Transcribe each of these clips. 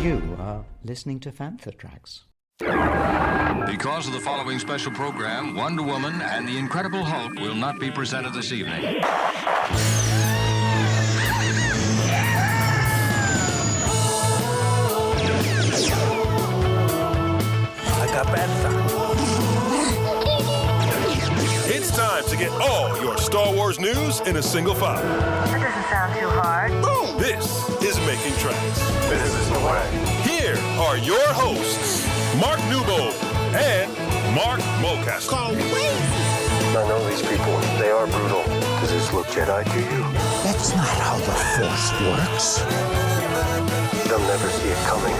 You are listening to Fantha tracks. Because of the following special program, Wonder Woman and the Incredible Hulk will not be presented this evening. I got Fantha. It's time to get all your Star Wars news in a single file. That doesn't sound too hard. Boom! This is Making Tracks. This is the way. Here are your hosts, Mark Newbold and Mark Mulcaster. I know these people. They are brutal. Does this look Jedi to you? That's not how the Force works. They'll never see it coming.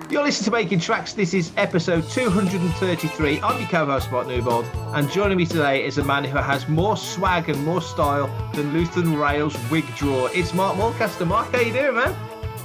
You're listening to Making Tracks. This is episode 233. I'm your co-host, Mark Newbold, and joining me today is a man who has more swag and more style than Luthen Rael's wig drawer. It's Mark Mulcaster. Mark, how you doing, man?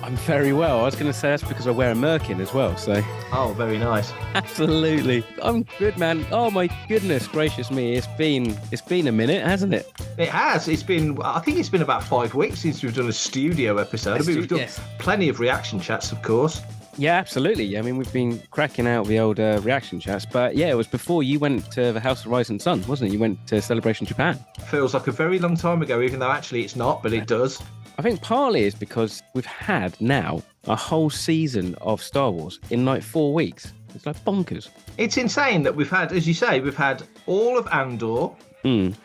I'm very well. I was going to say that's because I wear a merkin as well, so... Oh, very nice. Absolutely. I'm good, man. Oh, my goodness gracious me. It's been a minute, hasn't it? It has. I think it's been about 5 weeks since we've done a studio episode. We've done plenty of reaction chats, of course. Yeah, absolutely. I mean, we've been cracking out the old reaction chats, but yeah, it was before you went to the House of Rising Sun, wasn't it? You went to Celebration Japan. Feels like a very long time ago, even though actually it's not, but it does. I think partly is because we've had now a whole season of Star Wars in like 4 weeks. It's like bonkers. It's insane that we've had, as you say, we've had all of Andor.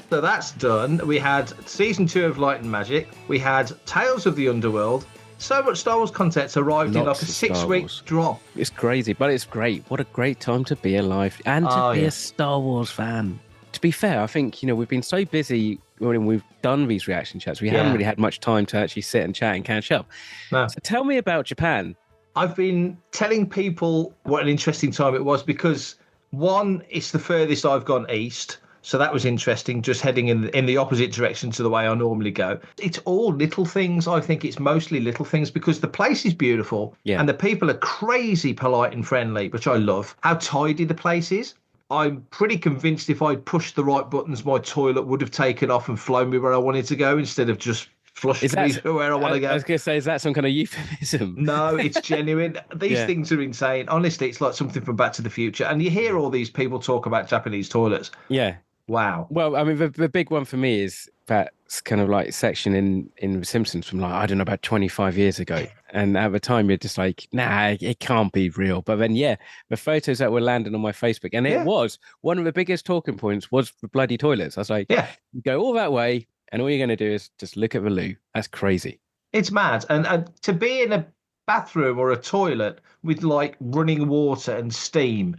So that's done. We had season 2 of Light and Magic. We had Tales of the Underworld. So much Star Wars content's arrived in like a 6-week drop. It's crazy, but it's great. What a great time to be alive and to be a Star Wars fan. To be fair, I think, we've been so busy when we've done these reaction chats. We haven't really had much time to actually sit and chat and catch up. No. So tell me about Japan. I've been telling people what an interesting time it was because, one, it's the furthest I've gone east. So that was interesting, just heading in the opposite direction to the way I normally go. It's all little things. I think it's mostly little things because the place is beautiful and the people are crazy polite and friendly, which I love. How tidy the place is. I'm pretty convinced if I'd pushed the right buttons, my toilet would have taken off and flown me where I wanted to go instead of just flushed me to where I want to go. I was going to say, is that some kind of euphemism? No, it's genuine. These things are insane. Honestly, it's like something from Back to the Future. And you hear all these people talk about Japanese toilets. Yeah. Wow. Well, I mean, the big one for me is that kind of like section in The Simpsons from like, I don't know, about 25 years ago. And at the time, you're just like, nah, it can't be real. But then, the photos that were landing on my Facebook, and it was one of the biggest talking points was the bloody toilets. I was like, you go all that way, and all you're going to do is just look at the loo. That's crazy. It's mad. And to be in a bathroom or a toilet with like running water and steam,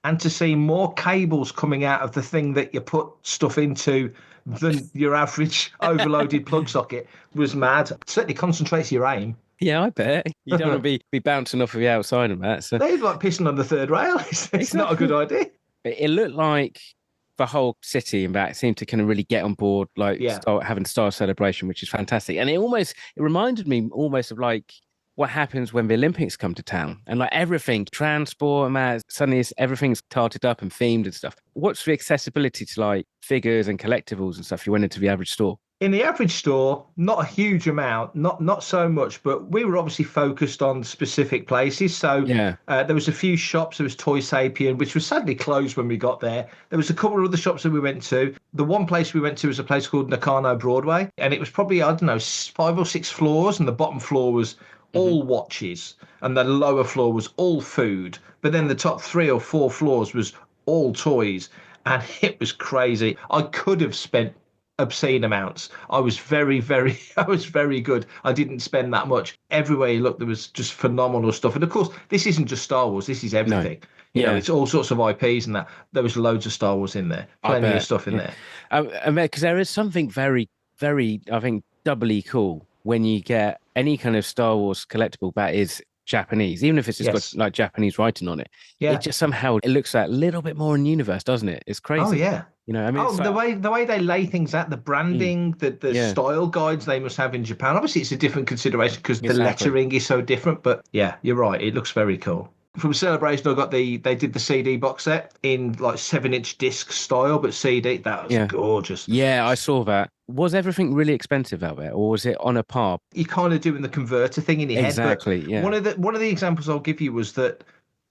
and to see more cables coming out of the thing that you put stuff into than your average overloaded plug socket was mad. It certainly concentrates your aim. Yeah, I bet. You don't want to be bouncing off of the outside of that. So. They're like pissing on the third rail. It's not a good idea. It looked like the whole city and that seemed to kind of really get on board, like having Star Celebration, which is fantastic. And it reminded me almost of like what happens when the Olympics come to town and like everything, transport and that, suddenly everything's tarted up and themed and stuff. What's the accessibility to like figures and collectibles and stuff you went into the average store? In the average store, not a huge amount, not so much, but we were obviously focused on specific places. So there was a few shops. There was Toy Sapien, which was sadly closed when we got there. There was a couple of other shops that we went to. The one place we went to was a place called Nakano Broadway, and it was probably, 5 or 6 floors, and the bottom floor was all watches, and the lower floor was all food. But then the top 3 or 4 floors was all toys, and it was crazy. I could have spent obscene amounts. I was very good. I didn't spend that much. Everywhere you looked, there was just phenomenal stuff. And of course, this isn't just Star Wars. This is everything. No. You know, it's all sorts of IPs and that. There was loads of Star Wars in there. Plenty of stuff in there. Because there is something very, very, I think, doubly cool when you get any kind of Star Wars collectible that is Japanese, even if it's just got like Japanese writing on it. Yeah. It just somehow it looks like a little bit more in universe, doesn't it? It's crazy. Oh yeah. You know, I mean, the way they lay things out, the branding, the style guides they must have in Japan. Obviously, it's a different consideration because the lettering is so different. But yeah, you're right. It looks very cool. From Celebration, they did the CD box set in like 7-inch disc style, but CD. That was gorgeous. Yeah, I saw that. Was everything really expensive out there, or was it on a par? You're kind of doing the converter thing in your head. Exactly. Yeah. One of the examples I'll give you was that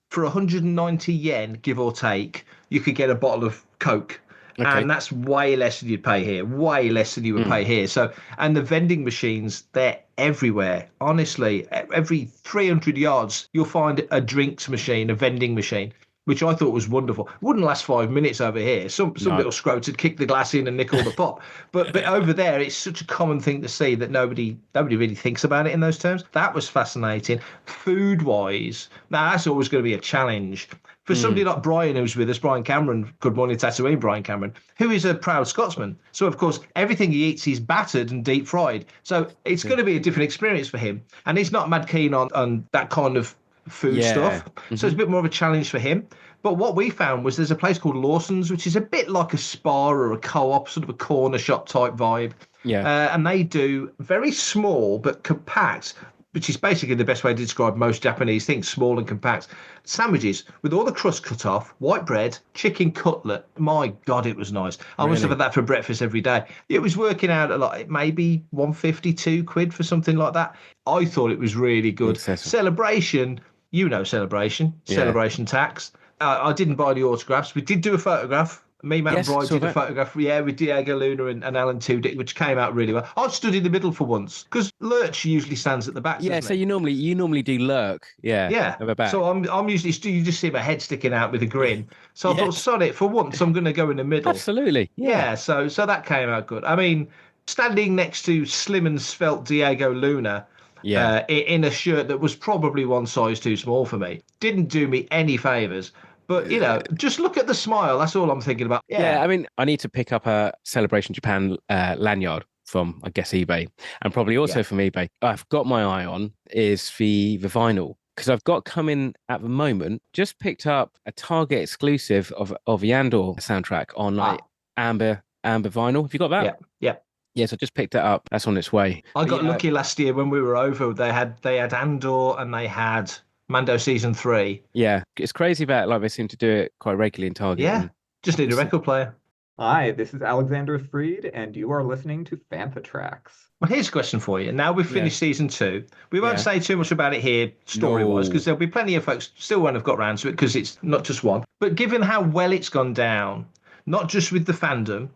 for 190 yen, give or take, you could get a bottle of Coke. Okay. And that's way less than you'd pay here, way less than you would pay here. So, and the vending machines, they're everywhere. Honestly, every 300 yards, you'll find a drinks machine, a vending machine, which I thought was wonderful. It wouldn't last 5 minutes over here. Some little scrotes would kick the glass in and nick all the pop. But over there, it's such a common thing to see that nobody really thinks about it in those terms. That was fascinating. Food-wise, now that's always going to be a challenge. For somebody like Brian, who's with us, Brian Cameron, Good Morning Tatooine, Brian Cameron, who is a proud Scotsman. So, of course, everything he eats is battered and deep fried. So it's going to be a different experience for him. And he's not mad keen on that kind of food stuff. So it's a bit more of a challenge for him. But what we found was there's a place called Lawson's, which is a bit like a spa or a co-op, sort of a corner shop type vibe. Yeah. And they do very small but compact, which is basically the best way to describe most Japanese things, small and compact, sandwiches with all the crust cut off, white bread, chicken cutlet. My God, it was nice. I must have had that for breakfast every day. It was working out at maybe 152 quid for something like that. I thought it was really good. Celebration, Celebration tax. I didn't buy the autographs. We did do a photograph. Me, Matt, and Brian did a photograph, with Diego Luna and Alan Tudyk, which came out really well. I stood in the middle for once because Lurch usually stands at the back. Yeah, so you normally do lurk. Yeah, at the back. So I'm usually you just see my head sticking out with a grin. So I thought, sod it, for once I'm going to go in the middle. Absolutely. Yeah. So that came out good. I mean, standing next to slim and svelte Diego Luna. In a shirt that was probably one size too small for me, didn't do me any favors. But, just look at the smile. That's all I'm thinking about. Yeah, I mean, I need to pick up a Celebration Japan lanyard from, I guess, eBay. And probably also from eBay. I've got my eye on is the vinyl. Because I've got coming at the moment, just picked up a Target exclusive of the Andor soundtrack on amber vinyl. Have you got that? Yeah. Yes, I just picked it up. That's on its way. I got lucky last year when we were over. They had Andor and they had Mando season 3. Yeah, it's crazy that they seem to do it quite regularly in Target. Yeah, just need a record player. Hi, this is Alexander Freed, and you are listening to Fantha Tracks. Well, here's a question for you. Now we've finished season 2. We won't say too much about it here, story-wise, because there'll be plenty of folks still won't have got around to it because it's not just one. But given how well it's gone down, not just with the fandom,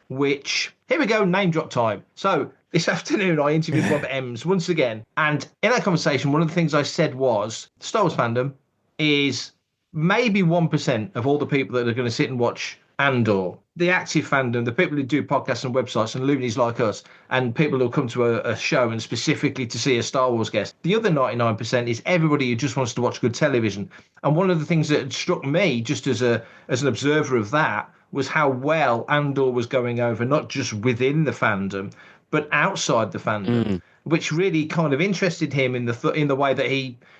which, here we go, name drop time. So this afternoon I interviewed Robert Emms once again. And in that conversation, one of the things I said was Star Wars fandom is maybe 1% of all the people that are going to sit and watch Andor. The active fandom, the people who do podcasts and websites and loonies like us, and people who come to a show and specifically to see a Star Wars guest. The other 99% is everybody who just wants to watch good television. And one of the things that struck me, just as an observer of that, was how well Andor was going over, not just within the fandom, but outside the fandom, which really kind of interested him in the way that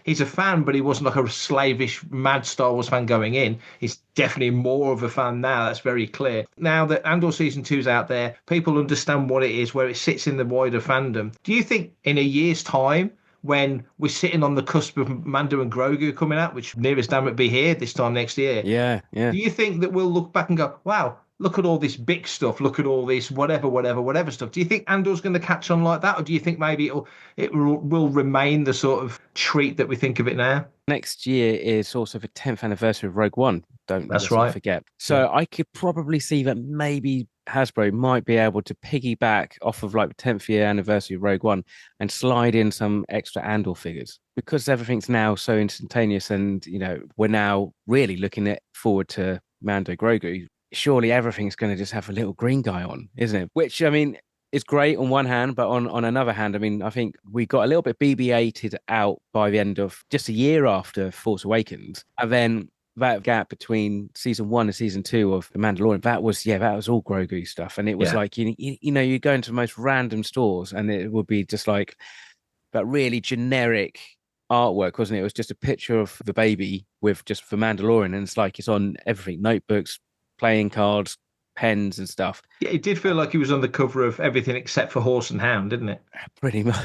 he's a fan, but he wasn't like a slavish, mad Star Wars fan going in. He's definitely more of a fan now. That's very clear. Now that Andor Season 2's out there, people understand what it is, where it sits in the wider fandom. Do you think in a year's time, when we're sitting on the cusp of Mando and Grogu coming out, which nearest damn it be here this time next year. Yeah. Do you think that we'll look back and go, wow, look at all this big stuff, look at all this whatever stuff. Do you think Andor's going to catch on like that? Or do you think maybe it will remain the sort of treat that we think of it now? Next year is also the 10th anniversary of Rogue One. Let's not forget. So I could probably see that maybe Hasbro might be able to piggyback off of the 10th year anniversary of Rogue One and slide in some extra Andor figures because everything's now so instantaneous and, we're now really looking forward to Mando Grogu. Surely everything's going to just have a little green guy on, isn't it? Which, is great on one hand, but on another hand, I think we got a little bit BB-8'd out by the end of just a year after Force Awakens. And then that gap between season 1 and season 2 of The Mandalorian, that was all Grogu stuff. And it was you go into the most random stores and it would be just like that really generic artwork, wasn't it? It was just a picture of the baby with just The Mandalorian. And it's on everything, notebooks, playing cards, pens and stuff. Yeah, it did feel like he was on the cover of everything except for Horse and Hound, didn't it? Pretty much.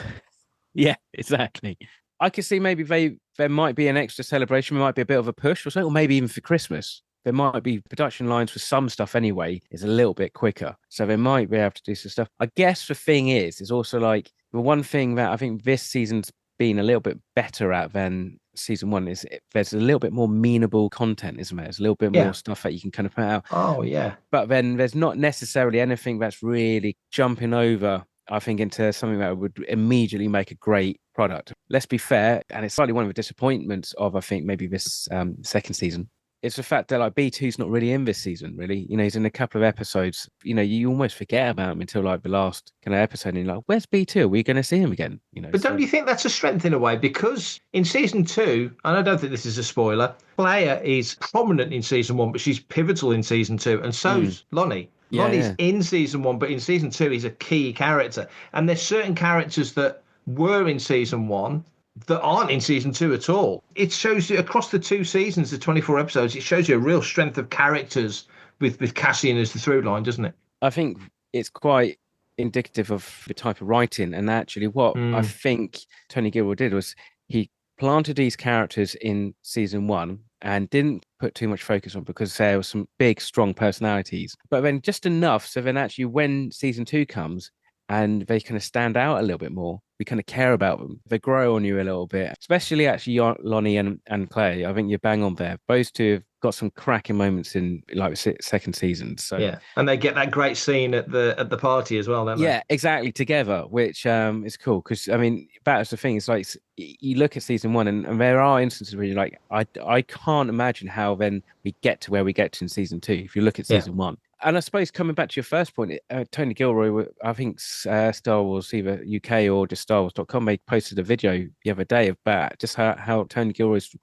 Yeah, exactly. I could see maybe there might be an extra celebration, there might be a bit of a push or something, or maybe even for Christmas. There might be production lines for some stuff anyway is a little bit quicker. So they might be able to do some stuff. I guess the thing is also like the one thing that I think this season's been a little bit better at than season one is there's a little bit more meanable content, isn't there? There's a little bit more stuff that you can kind of put out. Oh, yeah. But then there's not necessarily anything that's really jumping over, I think, into something that would immediately make a great product. Let's be fair, and it's slightly one of the disappointments of, I think, maybe this second season. It's the fact that like B2's not really in this season, really. You know, he's in a couple of episodes. You know, you almost forget about him until like the last kind of episode. And you're like, where's B2? Are we going to see him again? You know, but don't you think that's a strength in a way? Because in season 2, and I don't think this is a spoiler, Leia is prominent in season 1, but she's pivotal in season 2, and so's Lonni. Lonnie's in season 1, but in season 2, he's a key character. And there's certain characters that were in season 1 that aren't in season 2 at all. It shows you across the 2 seasons, the 24 episodes, it shows you a real strength of characters with Cassian as the through line, doesn't it? I think it's quite indicative of the type of writing. And actually what I think Tony Gilroy did was he planted these characters in season 1 and didn't put too much focus on because there were some big, strong personalities. But then just enough so then actually when season 2 comes and they kind of stand out a little bit more, we kind of care about them. They grow on you a little bit, especially actually Lonni and Clay. I think you're bang on there. Those two have got some cracking moments in like second season. So yeah, and they get that great scene at the party as well, don't they? Yeah, exactly, together, which is cool because I mean that's the thing. It's like you look at season 1 and there are instances where you're like, I can't imagine how then we get to where we get to in season 2. If you look at season 1. And I suppose coming back to your first point, Tony Gilroy, I think Star Wars, either UK or just StarWars.com, they posted a video the other day about just how Tony Gilroy's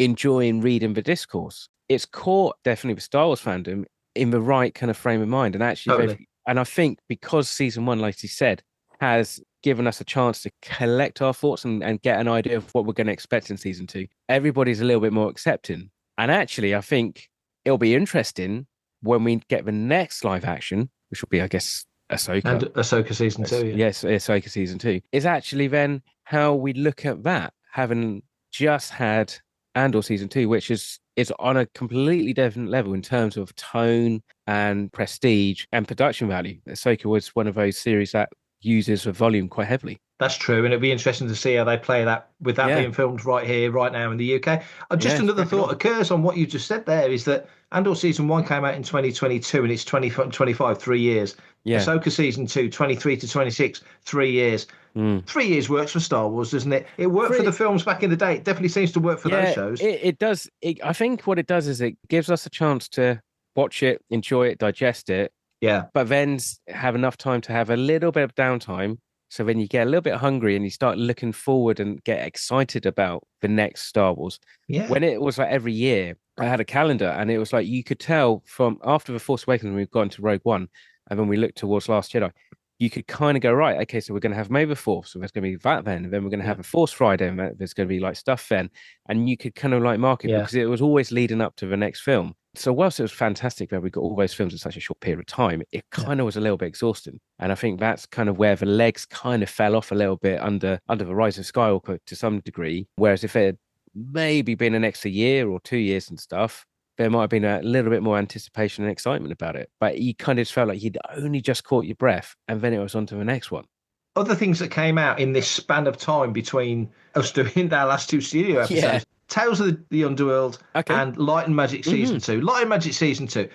enjoying reading the discourse. It's caught definitely with Star Wars fandom in the right kind of frame of mind. And actually, and I think because season 1, like he said, has given us a chance to collect our thoughts and get an idea of what we're going to expect in season 2, everybody's a little bit more accepting. And actually, I think it'll be interesting when we get the next live action, which will be, I guess, Ahsoka. And Ahsoka season 2. Yeah. Yes, Ahsoka season 2. Is actually then how we look at that, having just had Andor season 2, which is on a completely different level in terms of tone and prestige and production value. Ahsoka was one of those series that uses the volume quite heavily. That's true, and it'd be interesting to see how they play that with that being filmed right here, right now in the UK. Just another thought occurs on what you just said there is that Andor season 1 came out in 2022 and it's 25, 3 years. Yeah. Ahsoka season 2, 23 to 26, 3 years. 3 years works for Star Wars, doesn't it? It worked for the films back in the day. It definitely seems to work for those shows. It does. I think what it does is it gives us a chance to watch it, enjoy it, digest it. Yeah. But then have enough time to have a little bit of downtime. So when you get a little bit hungry and you start looking forward and get excited about the next Star Wars. Yeah. When it was like every year, I had a calendar and it was like you could tell from after The Force Awakens when we've gone to Rogue One and when we looked towards Last Jedi, you could kind of go, right, okay, so we're going to have May the 4th, so there's going to be that then, and then we're going to have a Force Friday, and there's going to be like stuff then, and you could kind of like mark it because it was always leading up to the next film. So whilst it was fantastic that we got all those films in such a short period of time, it kind of was a little bit exhausting. And I think that's kind of where the legs kind of fell off a little bit under the Rise of Skywalker to some degree. Whereas if it had maybe been an extra year or 2 years and stuff, there might have been a little bit more anticipation and excitement about it. But you kind of felt like you'd only just caught your breath and then it was on to the next one. Other things that came out in this span of time between us doing our last 2 studio episodes, Tales of the Underworld and Light and Magic Season 2. Light and Magic Season 2.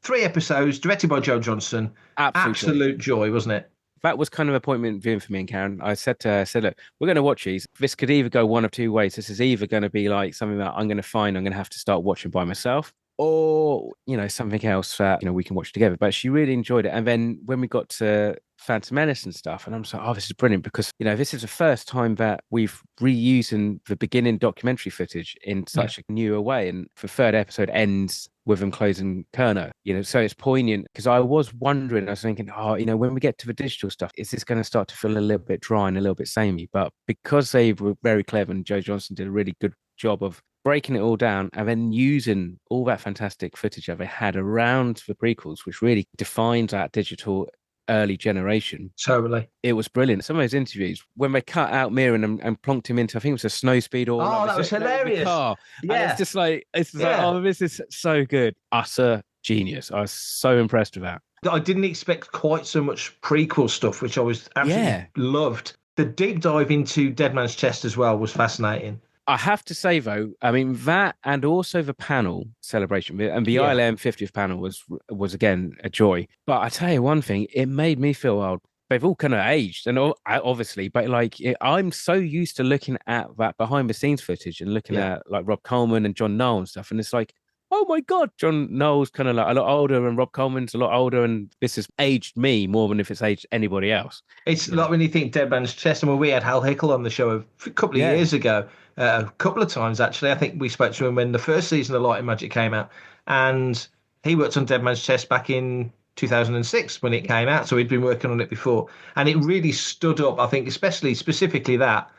3 episodes, directed by Joe Johnston. Absolute joy, wasn't it? That was kind of appointment viewing for me and Karen. I said to her, look, we're going to watch these. This could either go one of 2 ways. This is either going to be like something that I'm going to have to start watching by myself, or, you know, something else that, you know, we can watch together. But she really enjoyed it. And then when we got to Phantom Menace and stuff, and I'm just like, oh, this is brilliant because, you know, this is the first time that we've reusing the beginning documentary footage in such a newer way. And the 3rd episode ends with them closing Kerno, you know, so it's poignant because I was wondering, I was thinking, oh, you know, when we get to the digital stuff, is this going to start to feel a little bit dry and a little bit samey? But because they were very clever and Joe Johnston did a really good job of breaking it all down and then using all that fantastic footage that they had around the prequels, which really defines that digital early generation. Totally. It was brilliant. Some of those interviews, when they cut out Mirren and plonked him into, I think it was a snow speed or that was hilarious. Car. Yeah. And it's just like, oh, this is so good. Utter genius. I was so impressed with that. I didn't expect quite so much prequel stuff, which I was absolutely loved. The deep dive into Dead Man's Chest as well was fascinating. I have to say, though, I mean, that and also the panel celebration and the ILM 50th panel was again, a joy. But I tell you one thing, it made me feel old. They've all kind of aged, and obviously, but like I'm so used to looking at that behind the scenes footage and looking at like Rob Coleman and John Knoll and stuff. And it's like, oh my God, John Knoll's kind of like a lot older and Rob Coleman's a lot older. And this has aged me more than if it's aged anybody else. It's like when you think Dead Man's Chest, and we had Hal Hickel on the show a couple of years ago. A couple of times, actually. I think we spoke to him when the first season of Light and Magic came out. And he worked on Dead Man's Chest back in 2006 when it came out. So he'd been working on it before. And it really stood up, I think, specifically that,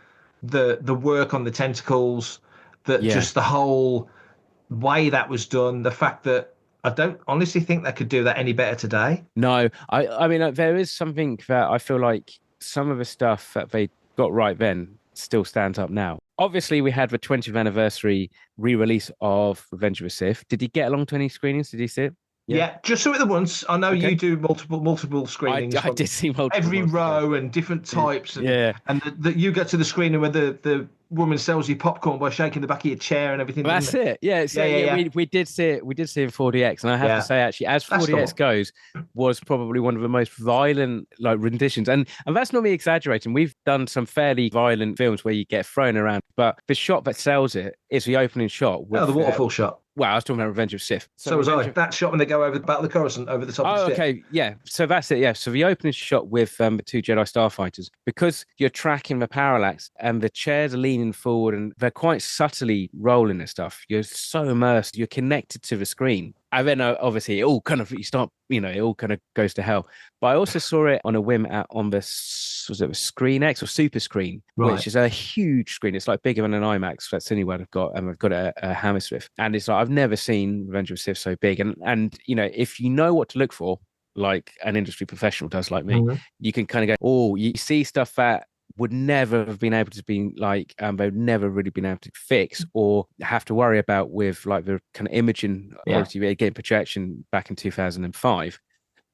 the work on the tentacles, just the whole way that was done, the fact that I don't honestly think they could do that any better today. No, I mean, there is something that I feel like some of the stuff that they got right then still stands up now. Obviously, we had the 20th anniversary re-release of Revenge of the Sith. Did you get along to any screenings? Did you see it? Yeah, just saw it the once. I know you do multiple screenings. I did see multiple. Every row and different types. And that you get to the screening where the woman sells you popcorn by shaking the back of your chair and everything. That's it. Yeah, we did see it. We did see it in 4DX, and I have to say, actually, as 4DX goes, was probably one of the most violent like renditions. And that's not me exaggerating. We've done some fairly violent films where you get thrown around, but the shot that sells it is the opening shot. With, the waterfall shot. Well, I was talking about Revenge of Sith. So was I. That shot when they go over the Battle of Coruscant over the top of the ship. Okay, yeah. So that's it, yeah. So the opening shot with the two Jedi starfighters, because you're tracking the parallax and the chairs are leaning forward and they're quite subtly rolling and stuff. You're so immersed. You're connected to the screen. And then obviously it all kind of, it all kind of goes to hell. But I also saw it on a whim on the, was it a Screen X or Super Screen, which is a huge screen. It's like bigger than an IMAX. That's the only one I've got. And I've got a Hammersmith. And it's like, I've never seen Revenge of the Sith so big. And if you know what to look for, like an industry professional does like me, you can kind of go, you see stuff that would never have been able to be like, they've never really been able to fix or have to worry about with like the kind of imaging quality, again, projection back in 2005.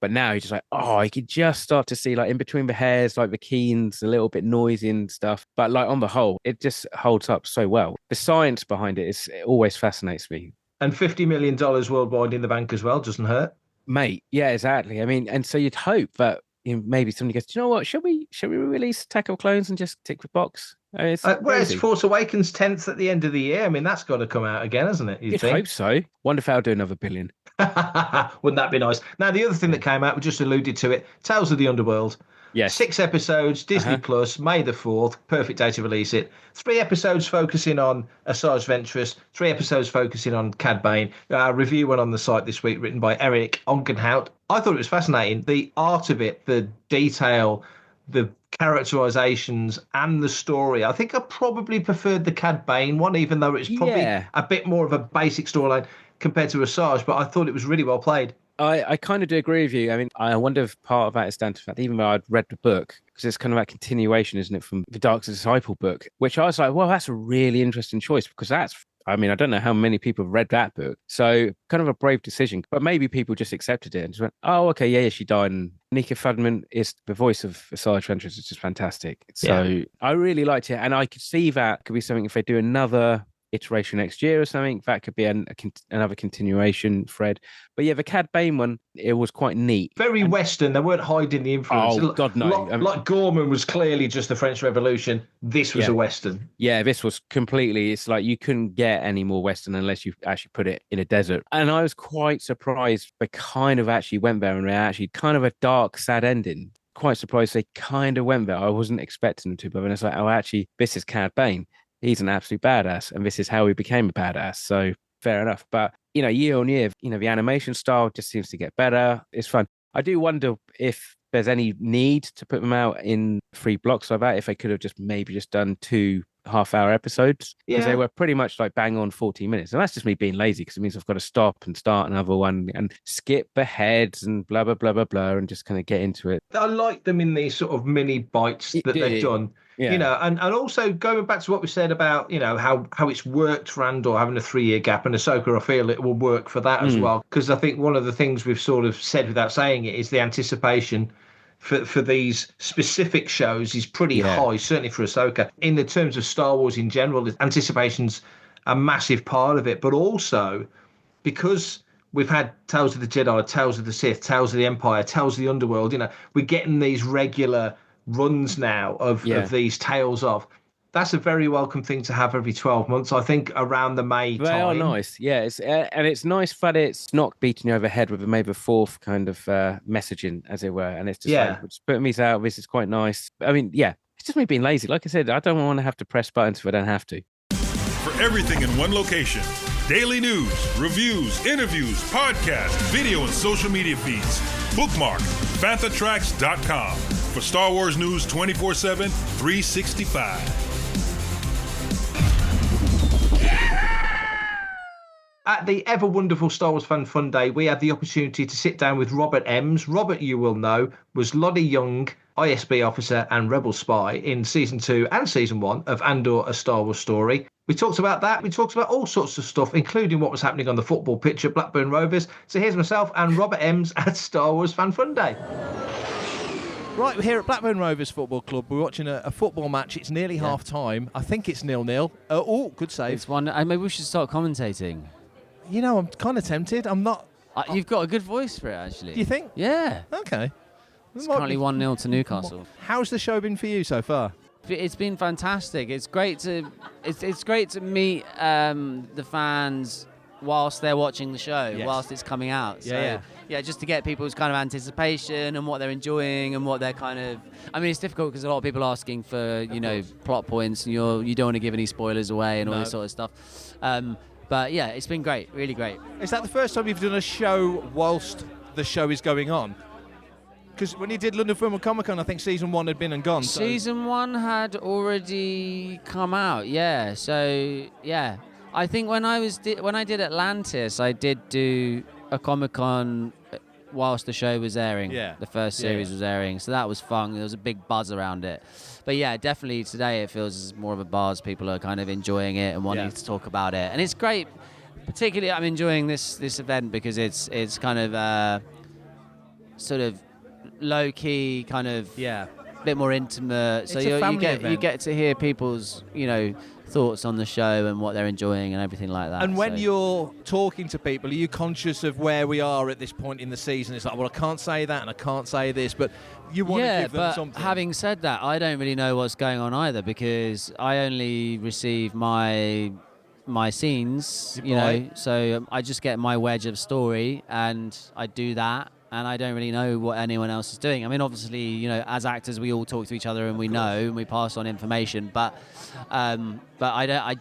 But now you're just like, you could just start to see like in between the hairs, like the keens, a little bit noisy and stuff. But like on the whole, it just holds up so well. The science behind it always fascinates me. And $50 million worldwide in the bank as well doesn't hurt. Mate, yeah, exactly. I mean, and so you'd hope that maybe somebody goes, do you know what? Should we release Attack of Clones and just tick the box? It's Force Awakens 10th at the end of the year. I mean, that's got to come out again, hasn't it? You'd hope so. Wonder if I'll do another billion. Wouldn't that be nice? Now, the other thing that came out, we just alluded to it, Tales of the Underworld. Yes. 6 episodes, Disney Plus, May the 4th, perfect day to release it. 3 episodes focusing on Asajj Ventress, 3 episodes focusing on Cad Bane. Our review went on the site this week, written by Eric Onkenhout. I thought it was fascinating. The art of it, the detail, the characterizations and the story. I think I probably preferred the Cad Bane one, even though it's probably a bit more of a basic storyline compared to Asajj, but I thought it was really well played. I kind of do agree with you. I mean, I wonder if part of that is down to the fact, even though I'd read the book, because it's kind of that continuation, isn't it, from the Dark Disciple book, which I was like, well, that's a really interesting choice, because I don't know how many people have read that book. So kind of a brave decision, but maybe people just accepted it and just went, oh, okay, yeah, she died. And Nika Fadman is the voice of Asajj Ventress, which is fantastic. So I really liked it. And I could see that could be something if they do another iteration next year or something, that could be another continuation thread. But yeah, the Cad Bane one, it was quite neat. Very Western. They weren't hiding the influence. Oh, God, no. Like Gorman was clearly just the French Revolution. This was a Western. Yeah, this was completely, it's like you couldn't get any more Western unless you actually put it in a desert. And I was quite surprised they kind of actually went there, and they actually kind of a dark, sad ending. Quite surprised they kind of went there. I wasn't expecting them to, but then it's like, actually, this is Cad Bane. He's an absolute badass, and this is how he became a badass. So fair enough. But, year on year, the animation style just seems to get better. It's fun. I do wonder if there's any need to put them out in 3 blocks like that, if they could have maybe just done 2 half-hour episodes because they Yeah. were pretty much like bang on 40 minutes. And that's just me being lazy because it means I've got to stop and start another one and skip ahead and blah, blah, blah, blah, blah, and just kind of get into it. I like them in these sort of mini bites that they've done. Yeah. You know, and also going back to what we said about, you know, how it's worked for Andor having a 3-year gap, and Ahsoka, I feel it will work for that as well. Because I think one of the things we've sort of said without saying it is the anticipation for these specific shows is pretty high, certainly for Ahsoka. In the terms of Star Wars in general, anticipation's a massive part of it, but also because we've had Tales of the Jedi, Tales of the Sith, Tales of the Empire, Tales of the Underworld, you know, we're getting these regular runs now of these Tales of. That's a very welcome thing to have every 12 months, I think, around the May time. They are nice, yeah. And it's nice that it's not beating you over the head with a maybe fourth kind of messaging, as it were. And it's just like, just putting me out. This is quite nice. I mean, yeah, it's just me being lazy. Like I said, I don't want to have to press buttons if I don't have to. For everything in one location, daily news, reviews, interviews, podcasts, video, and social media feeds, bookmark FanthaTracks.com for Star Wars news 24/7, 365. At the ever wonderful Star Wars Fan Fun Day, we had the opportunity to sit down with Robert Emms. Robert, you will know, was Lonni Yung, ISB officer and Rebel spy in Season 2 and Season 1 of Andor, A Star Wars Story. We talked about that. We talked about all sorts of stuff, including what was happening on the football pitch at Blackburn Rovers. So here's myself and Robert Emms at Star Wars Fan Fun Day. Right, we're here at Blackburn Rovers Football Club. We're watching a football match. It's nearly half time. I think it's 0-0. Good save. It's one. Maybe we should start commentating. You know, I'm kind of tempted. I'm not. You've got a good voice for it, actually. Do you think? Yeah. Okay. It's currently 1-0 to Newcastle. How's the show been for you so far? It's been fantastic. It's great to meet the fans whilst they're watching the show, whilst it's coming out. So, just to get people's kind of anticipation and what they're enjoying and what they're kind of. I mean, it's difficult because a lot of people are asking for plot points, and you don't want to give any spoilers away and all this sort of stuff. But yeah, it's been great, really great. Is that the first time you've done a show whilst the show is going on? Because when you did London Film and Comic Con, I think Season 1 had been and gone. So. Season 1 had already come out, yeah. So, yeah. I think when I did Atlantis, I did do a Comic Con whilst the show was airing. Yeah. The first series was airing. So that was fun. There was a big buzz around it. But yeah, definitely today it feels more of a buzz. People are kind of enjoying it and wanting to talk about it. And it's great. Particularly, I'm enjoying this event because it's kind of sort of low-key, kind of bit more intimate. So you get to hear people's, thoughts on the show and what they're enjoying and everything like that. And when you're talking to people, are you conscious of where we are at this point in the season? It's like, well, I can't say that and I can't say this, but you want to give them something. Having said that, I don't really know what's going on either because I only receive my scenes, so I just get my wedge of story and I do that. And I don't really know what anyone else is doing. I mean, obviously, as actors, we all talk to each other and we know and we pass on information. But I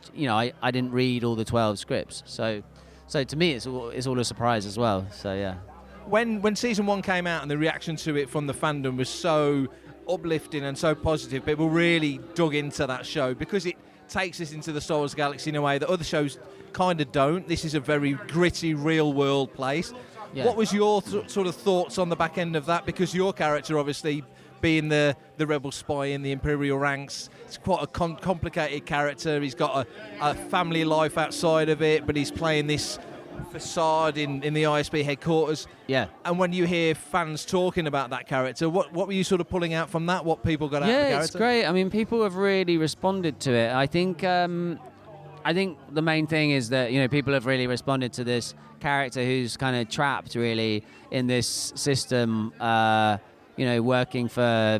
didn't read all the 12 scripts. So to me, it's all a surprise as well. So yeah. When Season 1 came out and the reaction to it from the fandom was so uplifting and so positive, people really dug into that show because it takes us into the Star Wars galaxy in a way that other shows kind of don't. This is a very gritty, real-world place. Yeah. What was your sort of thoughts on the back end of that? Because your character, obviously, being the rebel spy in the Imperial ranks, it's quite a complicated character. He's got a family life outside of it, but he's playing this facade in the ISB headquarters. Yeah. And when you hear fans talking about that character, what were you sort of pulling out from that? What people got out of the character? Yeah, it's great. I mean, people have really responded to it. I think the main thing is that people have really responded to this character who's kind of trapped really in this system, working for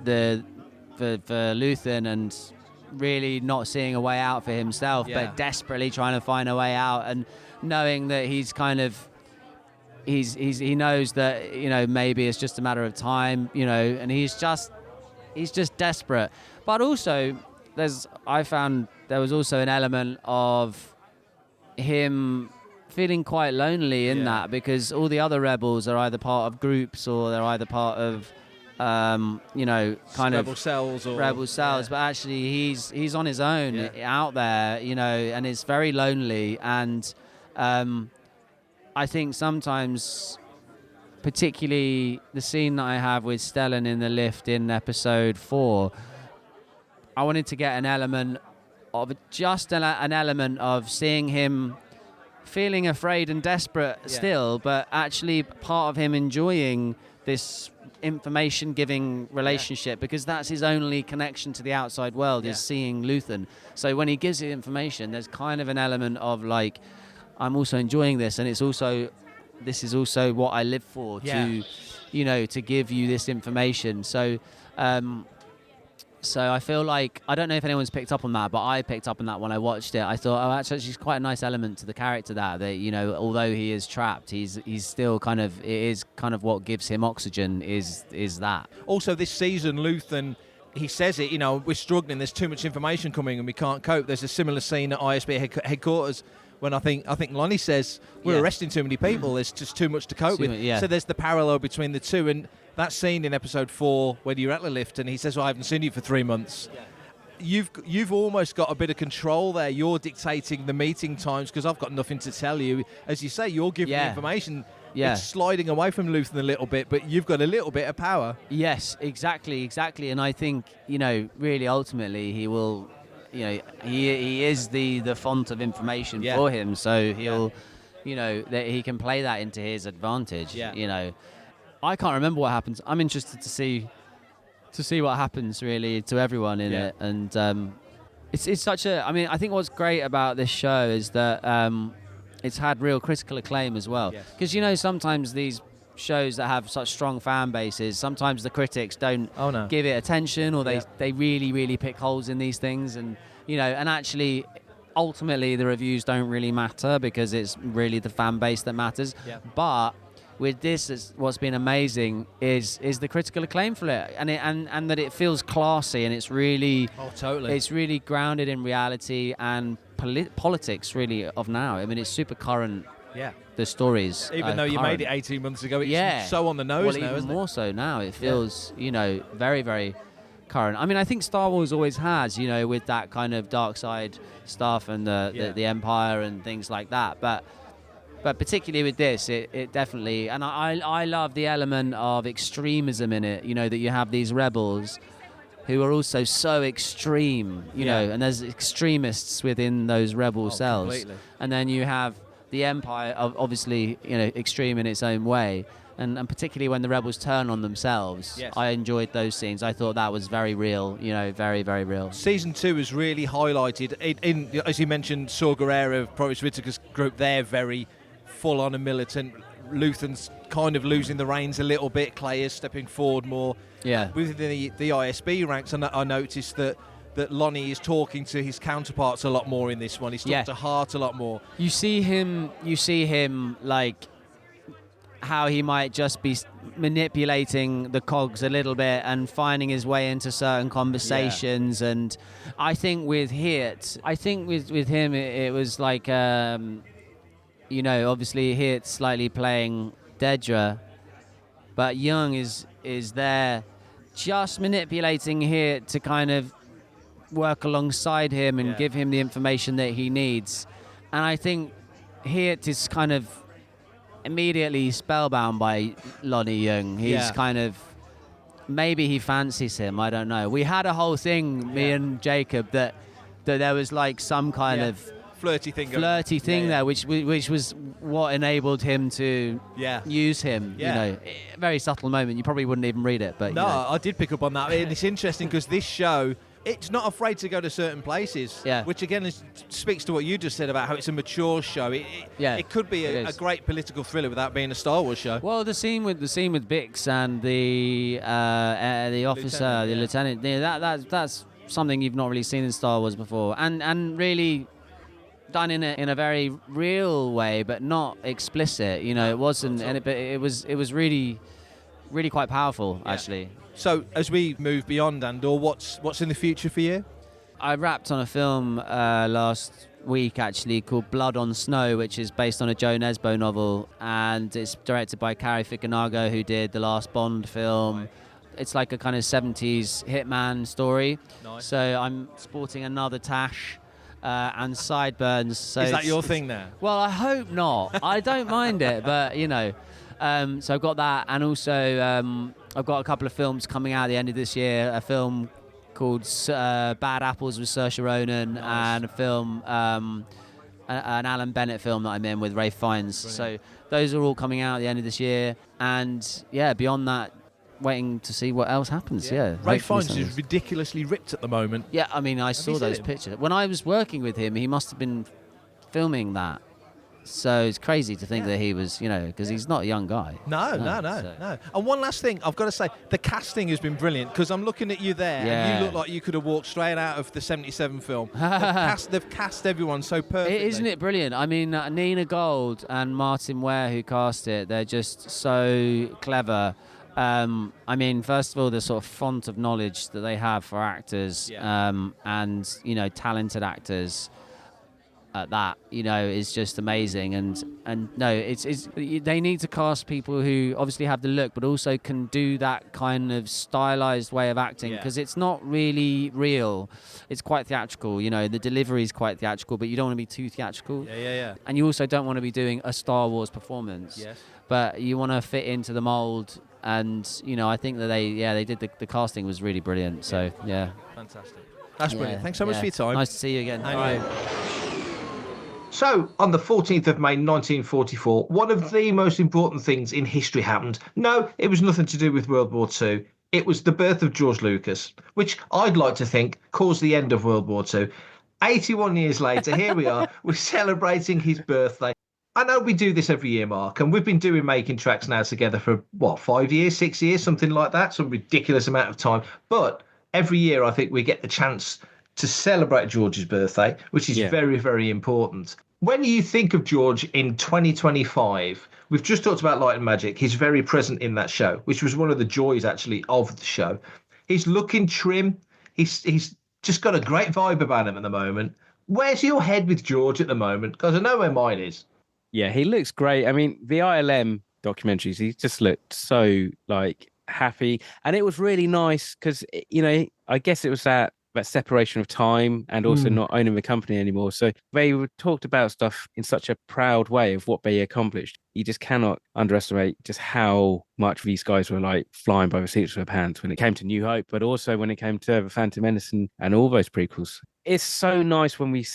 Luthen and really not seeing a way out for himself, but desperately trying to find a way out and knowing that he's kind of he knows that maybe it's just a matter of time, and he's just desperate. But also I found there was also an element of him feeling quite lonely in that because all the other rebels are either part of groups or they're either part of Rebel cells, but actually he's on his own out there, and it's very lonely. And I think sometimes, particularly the scene that I have with Stellan in the lift in episode 4, I wanted to get an element of an element of seeing him feeling afraid and desperate still, but actually part of him enjoying this information-giving relationship, because that's his only connection to the outside world is seeing Luthen. So when he gives you information, there's kind of an element of like, I'm also enjoying this, and this is also what I live for, to give you this information. So I feel like, I don't know if anyone's picked up on that, but I picked up on that when I watched it. I thought, actually, it's quite a nice element to the character that although he is trapped, he's still kind of, it is kind of what gives him oxygen is that. Also, this season, Luthen, he says it, we're struggling, there's too much information coming and we can't cope. There's a similar scene at ISB headquarters when I think Lonni says, we're arresting too many people, there's just too much to cope with. So there's the parallel between the two. And that scene in episode 4 when you're at the lift and he says, I haven't seen you for 3 months. You've almost got a bit of control there. You're dictating the meeting times because I've got nothing to tell you. As you say, you're giving the information. It's sliding away from Luthen a little bit, but you've got a little bit of power. Yes, exactly. And I think, really ultimately he will, he is the font of information for him. So he'll, that he can play that into his advantage, I can't remember what happens. I'm interested to see what happens really to everyone in it, and it's such a. I mean, I think what's great about this show is that it's had real critical acclaim as well. Because sometimes these shows that have such strong fan bases, sometimes the critics don't give it attention, or they really, really pick holes in these things, and and actually, ultimately, the reviews don't really matter because it's really the fan base that matters. But with this, what's been amazing is the critical acclaim for it, and that it feels classy, and it's really it's really grounded in reality and politics really of now. I mean, it's super current. The stories, even though you made it 18 months ago, it's so on the nose now, even isn't more so now. It feels very, very current. I mean, I think Star Wars always has, with that kind of dark side stuff and the Empire and things like that, but particularly with this, it definitely, and I love the element of extremism in it, that you have these rebels who are also so extreme, and there's extremists within those rebel cells. Completely. And then you have the Empire, obviously, extreme in its own way. And particularly when the rebels turn on themselves, I enjoyed those scenes. I thought that was very real, very, very real. Season 2 has really highlighted, in as you mentioned, Saw Gerrera of Provis Whitaker's group, they're very full-on and militant. Luthen's kind of losing the reins a little bit. Clay is stepping forward more. Within the ISB ranks, I noticed that Lonni is talking to his counterparts a lot more in this one. He's talking to Hart a lot more. You see him like how he might just be manipulating the cogs a little bit and finding his way into certain conversations. And I think with Hirt, with him, it was like, obviously Hirt slightly playing Dedra, but Yung is there just manipulating Hirt to kind of work alongside him and give him the information that he needs. And I think Hirt is kind of immediately spellbound by Lonni Yung. He's kind of, maybe he fancies him, I don't know. We had a whole thing, me and Jacob, that there was like some kind of flirty thing there, which was what enabled him to use him. Very subtle moment. You probably wouldn't even read it, but I did pick up on that. And it's interesting because this show, it's not afraid to go to certain places, which again speaks to what you just said about how it's a mature show. It could be a great political thriller without being a Star Wars show. Well, the scene with Bix and the officer, the lieutenant, that's something you've not really seen in Star Wars before, and really done in a very real way, but not explicit. It wasn't, but it was really, really quite powerful actually. So as we move beyond Andor, what's in the future for you? I wrapped on a film last week actually called Blood on Snow, which is based on a Joe Nesbo novel, and it's directed by Cary Fukunaga, who did the last Bond film, it's like a kind of 70s hitman story. Nice. So I'm sporting another tash and sideburns. So is that your thing now? Well, I hope not. I don't mind it, but you know. So I've got that, and also I've got a couple of films coming out at the end of this year. A film called Bad Apples with Saoirse Ronan, and a film, an Alan Bennett film that I'm in with Ralph Fiennes. So those are all coming out at the end of this year, and yeah, beyond that, waiting to see what else happens. Yeah, Ralph Fiennes is ridiculously ripped at the moment. Yeah, I mean, I saw those pictures when I was working with him. He must have been filming that. So it's crazy to think that he was, you know, because he's not a young guy. No. And one last thing, I've got to say, the casting has been brilliant, because I'm looking at you there, and you look like you could have walked straight out of the 77 film. They've cast everyone so perfectly. Isn't it brilliant? I mean, Nina Gold and Martin Ware, who cast it, they're just so clever. I mean, first of all, the sort of font of knowledge that they have for actors, and, you know, talented actors. That, you know, is just amazing, and no, it's they need to cast people who obviously have the look, but also can do that kind of stylized way of acting, because it's not really real. It's quite theatrical, you know. The delivery is quite theatrical, but you don't want to be too theatrical. And you also don't want to be doing a Star Wars performance. But you want to fit into the mold, and you know, I think that they did the casting was really brilliant. So yeah, fantastic. That's brilliant. Thanks so much for your time. Nice to see you again. Bye. So, on the 14th of May 1944, one of the most important things in history happened. No, it was nothing to do with World War II. It was the birth of George Lucas, which I'd like to think caused the end of World War II. 81 years later, here we are, we're celebrating his birthday. I know we do this every year, Mark, and we've been doing Making Tracks now together for, 5 years, 6 years, something like that, some ridiculous amount of time. But every year, I think we get the chance to celebrate George's birthday, which is very, very important. When you think of George in 2025, we've just talked about Light and Magic. He's very present in that show, which was one of the joys, actually, of the show. He's looking trim. He's just got a great vibe about him at the moment. Where's your head with George at the moment? Because I know where mine is. Yeah, he looks great. I mean, the ILM documentaries, he just looked so, like, happy. And it was really nice because, you know, I guess it was that separation of time and also not owning the company anymore. So they talked about stuff in such a proud way of what they accomplished. You just cannot underestimate just how much these guys were like flying by the seats of their pants when it came to New Hope, but also when it came to The Phantom Menace and all those prequels. It's so nice when we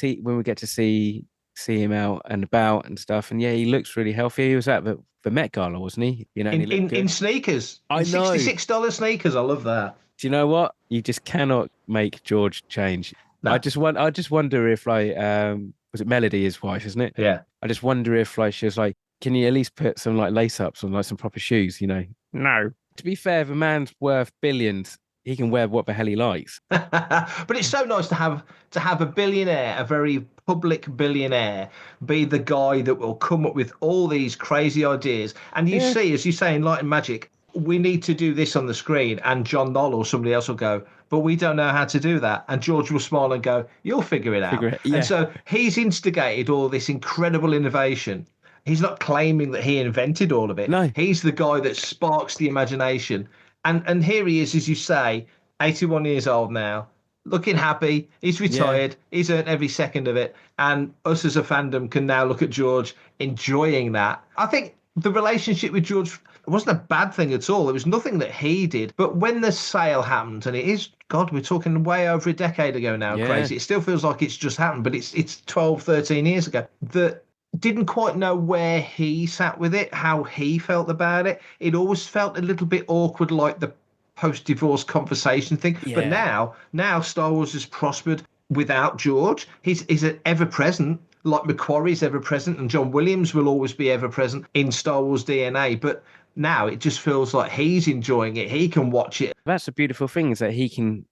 get to see him out and about and stuff. And yeah, he looks really healthy. He was at the Met Gala, wasn't he? You know, in sneakers. I know. $66 sneakers. I love that. Do you know what? You just cannot make George change. No. I just wonder if like was it Melody, his wife, isn't it? Yeah. I just wonder if like she was like, can you at least put some like lace ups on like some proper shoes? You know? No. To be fair, the man's worth billions. He can wear what the hell he likes. But it's so nice to have a billionaire, a very public billionaire, be the guy that will come up with all these crazy ideas. And you see, as you say in Light and Magic, we need to do this on the screen, and John Knoll or somebody else will go, but we don't know how to do that. And George will smile and go, you'll figure it out. And so he's instigated all this incredible innovation. He's not claiming that he invented all of it. No. He's the guy that sparks the imagination. And here he is, as you say, 81 years old now, looking happy. He's retired. He's earned every second of it. And us as a fandom can now look at George enjoying that. I think the relationship with George, it wasn't a bad thing at all. It was nothing that he did. But when the sale happened, and it is, God, we're talking way over a decade ago now, crazy. It still feels like it's just happened, but it's 12, 13 years ago. That didn't quite know where he sat with it, how he felt about it. It always felt a little bit awkward, like the post-divorce conversation thing. Yeah. But now Star Wars has prospered without George. He's ever-present. Like Macquarie's ever-present, and John Williams will always be ever-present in Star Wars DNA. But now it just feels like he's enjoying it. He can watch it. That's the beautiful thing, is that he can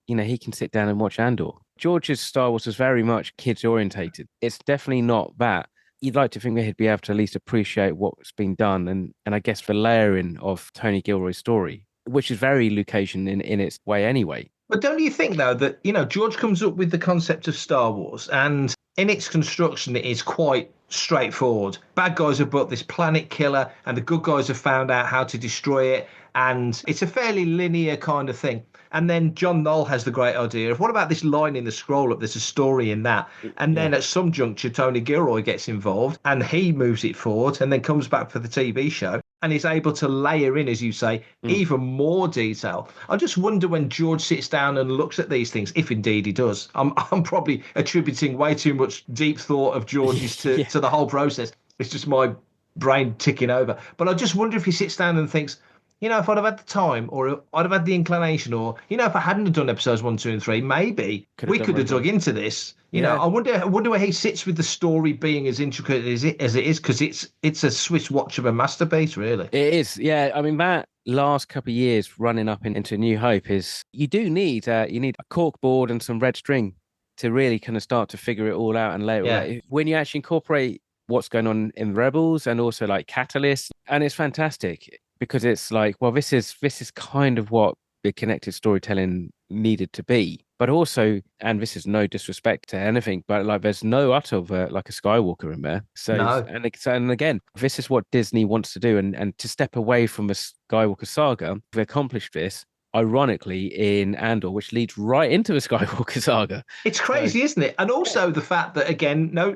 sit down and watch Andor. George's Star Wars was very much kids-orientated. It's definitely not that. You'd like to think that he'd be able to at least appreciate what's been done, and I guess the layering of Tony Gilroy's story, which is very Lucasian in its way anyway. But don't you think, though, that, you know, George comes up with the concept of Star Wars, and in its construction, it is quite straightforward. Bad guys have built this planet killer, and the good guys have found out how to destroy it. And it's a fairly linear kind of thing. And then John Knoll has the great idea of, what about this line in the scroll up? There's a story in that. And then at some juncture, Tony Gilroy gets involved and he moves it forward and then comes back for the TV show and is able to layer in, as you say, even more detail. I just wonder when George sits down and looks at these things, if indeed he does. I'm probably attributing way too much deep thought of George's to the whole process. It's just my brain ticking over. But I just wonder if he sits down and thinks, if I'd have had the time, or I'd have had the inclination, or, if I hadn't have done episodes 1, 2, and 3, maybe we could have dug into this. I wonder where he sits with the story being as intricate as it is, because it's a Swiss watch of a masterpiece, really. It is, yeah. I mean, that last couple of years running up into New Hope is, you do need a cork board and some red string to really kind of start to figure it all out and lay it all out. When you actually incorporate what's going on in Rebels and also like Catalyst, and it's fantastic. Because it's like, well, this is kind of what the connected storytelling needed to be. But also, and this is no disrespect to anything, but like there's no like a Skywalker in there. So, no. And again, this is what Disney wants to do. And to step away from the Skywalker saga, they accomplished this, ironically, in Andor, which leads right into the Skywalker saga. It's crazy, isn't it? And also the fact that, again, no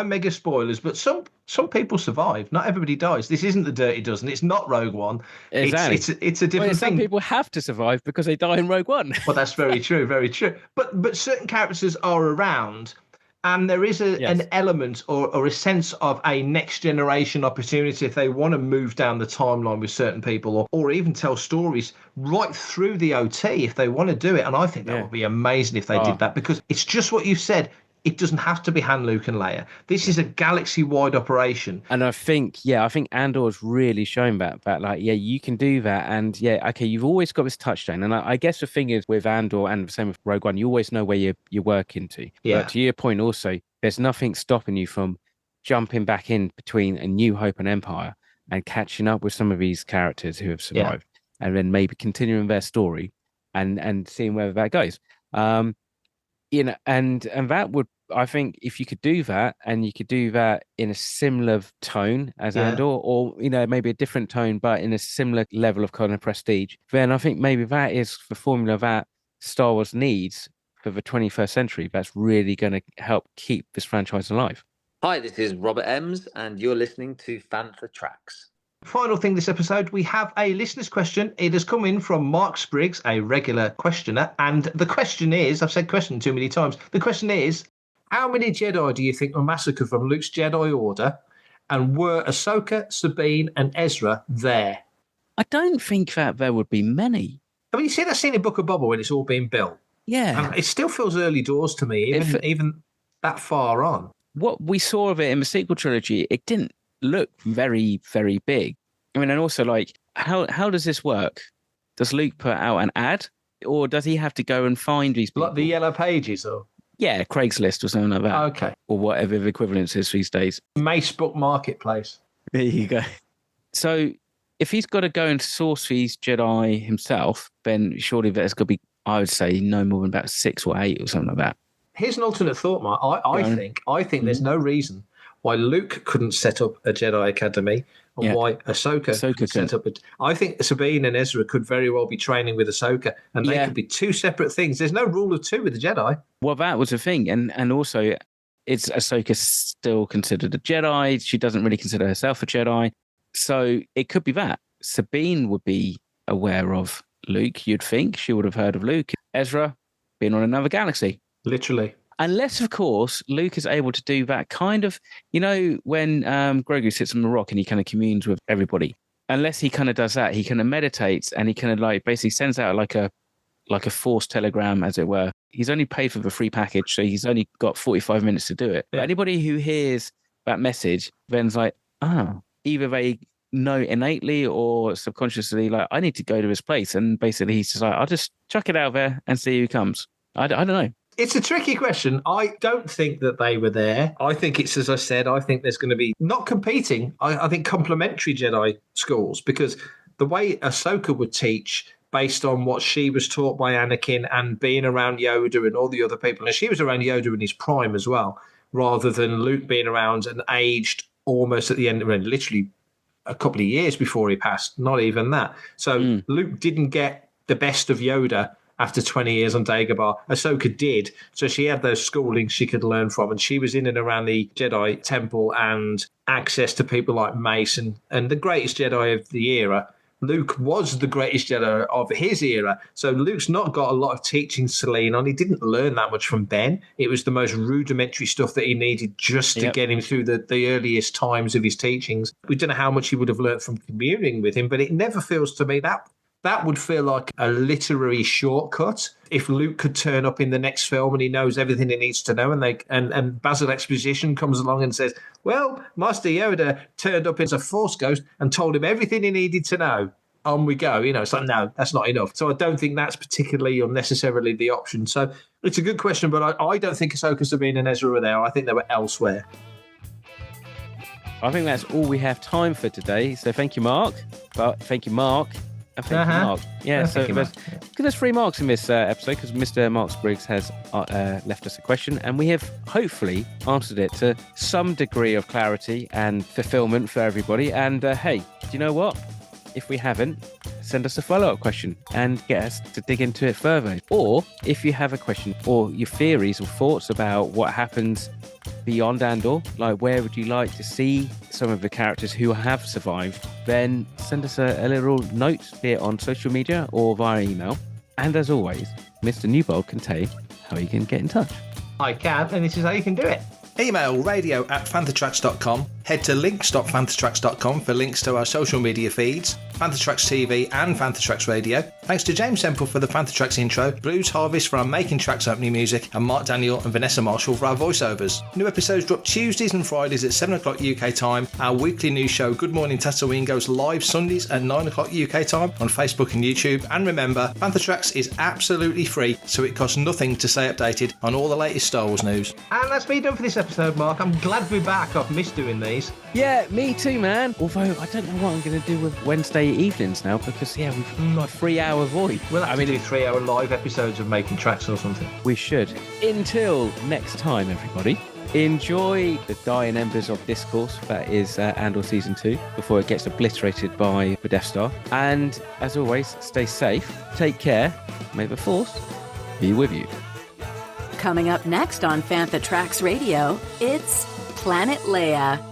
mega spoilers, but some people survive. Not everybody dies. This isn't the Dirty Dozen. It's not Rogue One. Exactly. It's a different thing. Some people have to survive because they die in Rogue One. Well, that's very true, very true. But certain characters are around. And there is an element or a sense of a next generation opportunity if they want to move down the timeline with certain people or even tell stories right through the OT if they want to do it. And I think that would be amazing if they did that, because it's just what you said. It doesn't have to be Han, Luke and Leia. This is a galaxy-wide operation. And I think Andor's really shown that you can do that. And you've always got this touchstone. And I guess the thing is with Andor and the same with Rogue One, you always know where you're working to. Yeah. But to your point also, there's nothing stopping you from jumping back in between A New Hope and Empire and catching up with some of these characters who have survived and then maybe continuing their story and seeing where that goes. And that would, I think, if you could do that and you could do that in a similar tone as Andor, or maybe a different tone but in a similar level of kind of prestige, then I think maybe that is the formula that Star Wars needs for the 21st century. That's really going to help keep this franchise alive. Hi, this is Robert Emms and you're listening to Fantha Tracks. Final thing this episode, we have a listener's question. It has come in from Mark Spriggs, a regular questioner. And the question is, I've said question too many times. The question is, how many Jedi do you think were massacred from Luke's Jedi Order? And were Ahsoka, Sabine and Ezra there? I don't think that there would be many. I mean, you see that scene in Book of Boba when it's all being built? Yeah. And it still feels early doors to me, even that far on. What we saw of it in the sequel trilogy, it didn't look very, very big. I mean, and also, like, how does this work? Does Luke put out an ad? Or does he have to go and find these people? Like the Yellow Pages, or? Yeah, Craigslist or something like that. Okay. Or whatever the equivalent is these days. Facebook Marketplace. There you go. So if he's got to go and source these Jedi himself, then surely there's got to be, I would say, no more than about 6 or 8 or something like that. Here's an alternate thought, Mark. I think there's no reason why Luke couldn't set up a Jedi Academy and why Ahsoka could set up I think Sabine and Ezra could very well be training with Ahsoka, and they could be two separate things. There's no rule of two with the Jedi. Well, that was the thing. And also, is Ahsoka still considered a Jedi? She doesn't really consider herself a Jedi. So it could be that. Sabine would be aware of Luke, you'd think. She would have heard of Luke. Ezra, being on another galaxy. Literally. Unless, of course, Luke is able to do that kind of, when Grogu sits on the rock and he kind of communes with everybody. Unless he kind of does that, he kind of meditates and he kind of like basically sends out like a forced telegram, as it were. He's only paid for the free package, so he's only got 45 minutes to do it. Yeah. But anybody who hears that message then's like, either they know innately or subconsciously, like, I need to go to this place. And basically he's just like, I'll just chuck it out there and see who comes. I don't know. It's a tricky question. I don't think that they were there. I think it's, as I said, I think there's going to be not competing. I think complementary Jedi schools, because the way Ahsoka would teach based on what she was taught by Anakin and being around Yoda and all the other people. And she was around Yoda in his prime as well, rather than Luke being around and aged almost at the end, literally a couple of years before he passed, not even that. So Luke didn't get the best of Yoda after 20 years on Dagobah. Ahsoka did. So she had those schoolings she could learn from, and she was in and around the Jedi Temple and access to people like Mace and the greatest Jedi of the era. Luke was the greatest Jedi of his era. So Luke's not got a lot of teaching to lean on. He didn't learn that much from Ben. It was the most rudimentary stuff that he needed just to get him through the earliest times of his teachings. We don't know how much he would have learned from communing with him, but it never feels to me that would feel like a literary shortcut. If Luke could turn up in the next film and he knows everything he needs to know, and Basil Exposition comes along and says, well, Master Yoda turned up as a Force ghost and told him everything he needed to know. On we go. It's like, no, that's not enough. So I don't think that's particularly or necessarily the option. So it's a good question, but I don't think Ahsoka, Sabine and Ezra were there. I think they were elsewhere. I think that's all we have time for today. So thank you, Mark. Thank you, Mark. And thank you, Mark. Yeah, so there's 3 marks in this episode because Mr. Mark Spriggs has left us a question, and we have hopefully answered it to some degree of clarity and fulfillment for everybody. And hey, do you know what? If we haven't, send us a follow-up question and get us to dig into it further. Or if you have a question or your theories or thoughts about what happens beyond Andor, like where would you like to see some of the characters who have survived, then send us a little note, be it on social media or via email. And as always, Mr. Newbold can tell you how you can get in touch. I can, and this is how you can do it. Email radio@fanthatracks.com. Head to links.fanthatracks.com for links to our social media feeds, Fanthatracks TV and Fanthatracks Radio. Thanks to James Semple for the Fanthatracks intro, Blues Harvest for our Making Tracks opening music, and Mark Daniel and Vanessa Marshall for our voiceovers. New episodes drop Tuesdays and Fridays at 7 o'clock UK time. Our weekly news show, Good Morning Tatooine, goes live Sundays at 9 o'clock UK time on Facebook and YouTube. And remember, Fanthatracks is absolutely free, so it costs nothing to stay updated on all the latest Star Wars news. And that's me done for this episode, Mark. I'm glad to be back. I've missed doing these. Yeah, me too, man. Although I don't know what I'm going to do with Wednesday evenings now because, we've got a 3-hour void. We'll have to do 3-hour live episodes of Making Tracks or something. We should. Until next time, everybody, enjoy the dying embers of discourse that is Andor Season 2 before it gets obliterated by the Death Star. And, as always, stay safe, take care, may the Force be with you. Coming up next on Fantha Tracks Radio, it's Planet Leia.